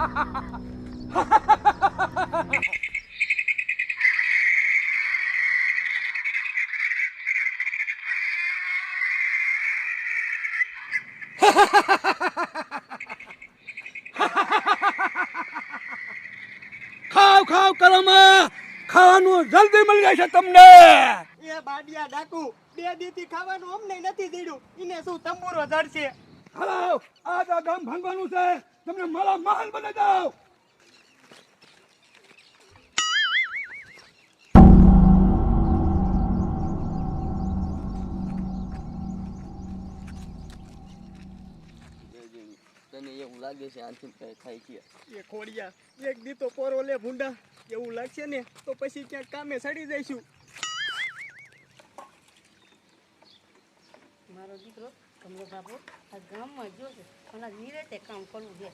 ખાવ ખાવ કરોમાં ખાવાનું જલ્દી મળી જાય છે તમને. એ બાડિયા ડાકુ 2 દીથી ખાવાનું અમને નથી દીધું, ઈને શું તંબુરો જડશે? હાલો આ ગામ ભાંગવાનું છે, તમને મારા મહાન બની જાવ. તને એવું લાગે છે આથી કઈ થાય છે? એ ખોડિયા એક દી તો પોરો લે ભૂંડા, એવું લાગશે ને તો પછી ક્યાંક કામે સડી જઈશું. મારો દીકરો કમલો બાબુ આ ગામમાં જો છે અને નિરેતે કામ કરવું છે.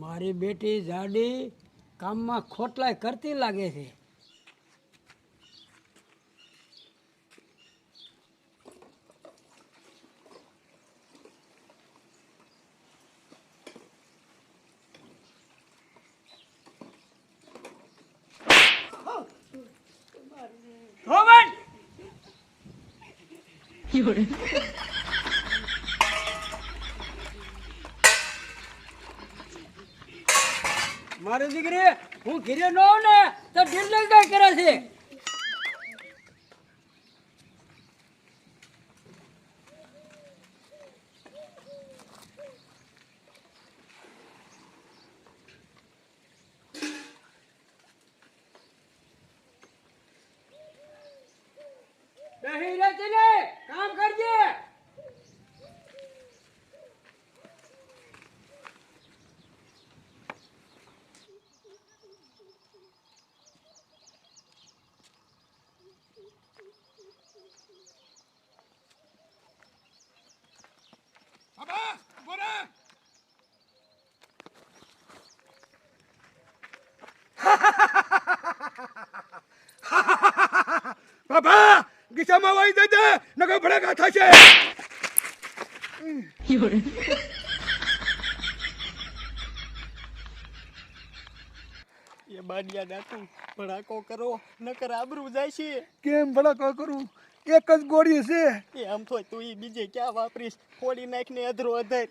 મારી બેટી જાડી કામમાં ખોટલાય કરતી લાગે છે. મારી દીકરી હું ઘીરે ન હોઉં ને તો ઢીલ કરે છે. બેહી રહેતી ને કામ કરજે. બાબા ઉભો રહે. બાબા ગીસામાં વાઈ દેજે નકર ભડકા થશે. એ બાડિયા ડાકુ ભડાકો કરો નકર આબરૂ જાય છે. કેમ ભડકો કરું? એક જ ગોળી છે. એ આમ તો તું ઈ બીજે ક્યાં વાપરીશ? ફોડી નાખને અધરો અધર.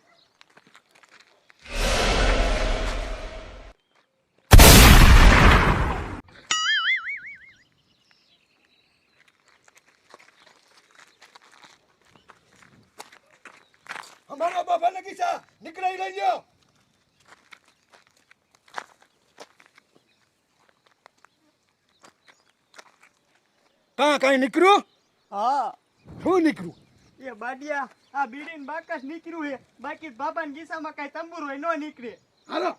અમારા બાપાને ગીસા નીકળી લઈ ગયો. કઈ નીકળ્યું? હા શું નીકળ્યું? એ બાડિયા આ બીડીન બાકસ નીકળ્યું હે, બાકી બાબાના ગીસામાં કઈ તંબુરો ન નીકળે. હાલો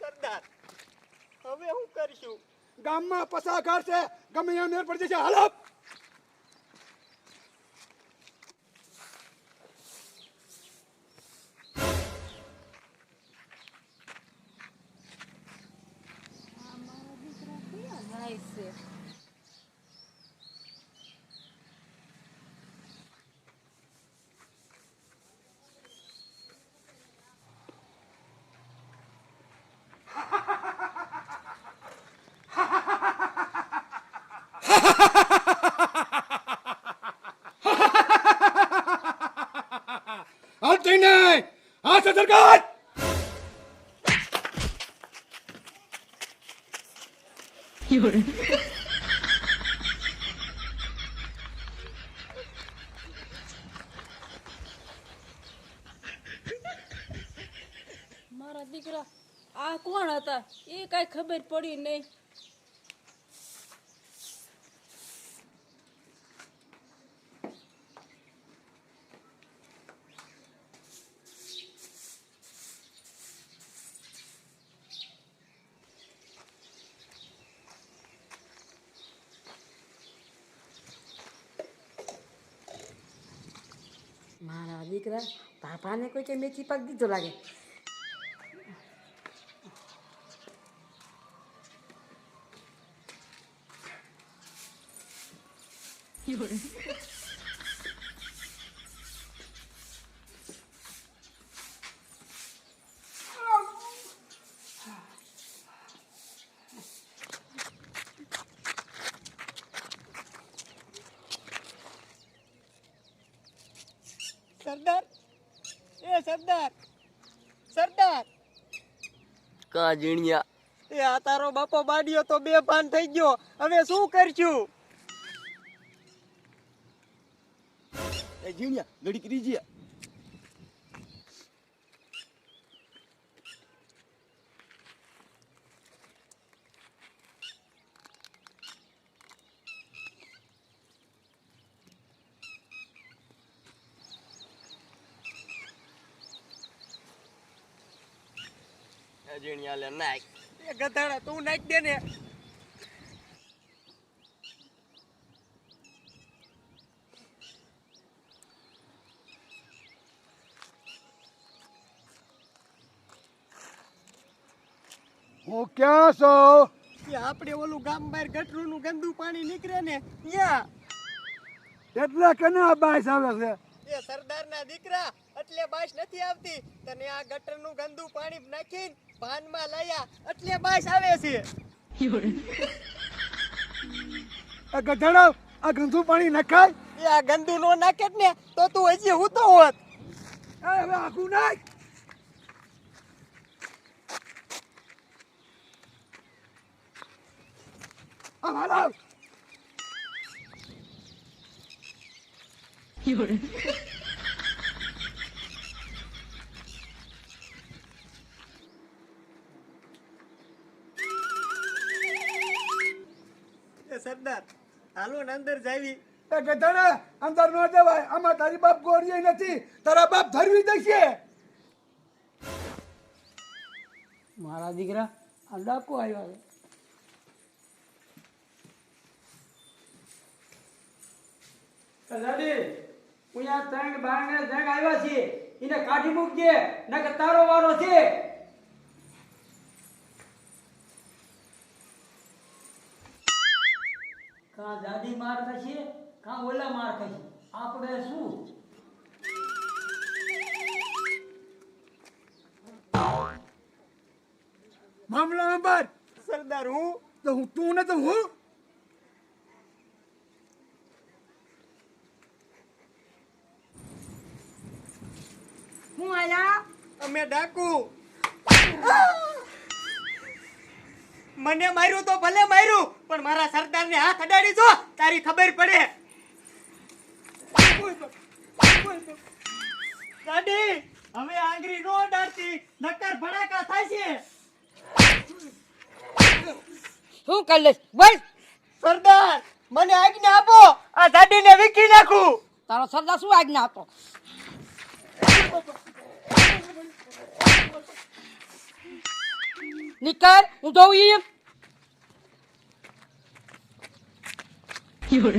સરદાર હવે હું કરશું? ગામમાં પસા ઘર છે, ગમે ત્યાં મેર પડી જશે. હાલો હાલતી નહીં. હા સદરગાજ મારા દીકરા આ કોણ હતા એ કઈ ખબર પડી નહીં. મારા દીકરા પાપાને કોઈ કે મેથી પાક દીધો લાગે. સરદાર, એ સરદાર, સરદાર, કા ઝીણિયા એ આ તારો બાપો બાડિયો તો બેભાન થઈ ગયો. હવે શું કરશું? એ ઝીણિયા ઘડીક રીજ્યા. એ ઝીણિયા લે નાખ. એ ગધાડા તું નાખ દે ને. હું ક્યાં છો? એ આપણે ઓલું ગામ બહાર ગટરનું ગંદુ પાણી નીકળે ને ત્યાં. એટલે કેના બાઈસ આવે છે? એ સરદારના દીકરા, એટલે બાસ નથી આવતી. તને આ ગટરનું ગંદુ પાણી નાખીને પાનમાં લાયા એટલે બાસ આવે છે. આ ગધેડા આ ગંદુ પાણી નખાય? એ આ ગંદુ નો નાખે જ ને તો તું હજી હું તો હોત. એ હવે આખું નાખ. આ હાલો. એ સરદાર, હાલો ને અંદર જાવી. એ ગધેડા અંદર ન જવાય. આમાં તારી બાપ ગોળીએ નથી. તારા બાપ ધરવી દેશે. મારા દીકરા આ ડાકો આવ્યા છે. દાદી હું આ ત્રણ બારને જંગ આવ્યા છીએ, એને કાઢી મૂકજે નકર તારો વારો છે. કાં દાદી માર થશે કાં ઓલા માર થશે, આપણે શું? મામલો નંબર સરદાર હું તો હું તું ને તો હું આયા અમે ડાકુ. મને માર્યું તો ભલે માર્યું, પણ મારા સરદારને હાથ અડાડી જો તારી ખબર પડે. દાદી હવે આંગળી નો અડાડતી નકર ભડાકા થાય છે. શું કરી લઈશ બોલ? સરદાર મને આજ્ઞા આપો, આ દાદીને વીખી નાખું. તારો સરદાર શું આજ્ઞા આપો? નીકળ, હું જોઉં ઈ. You're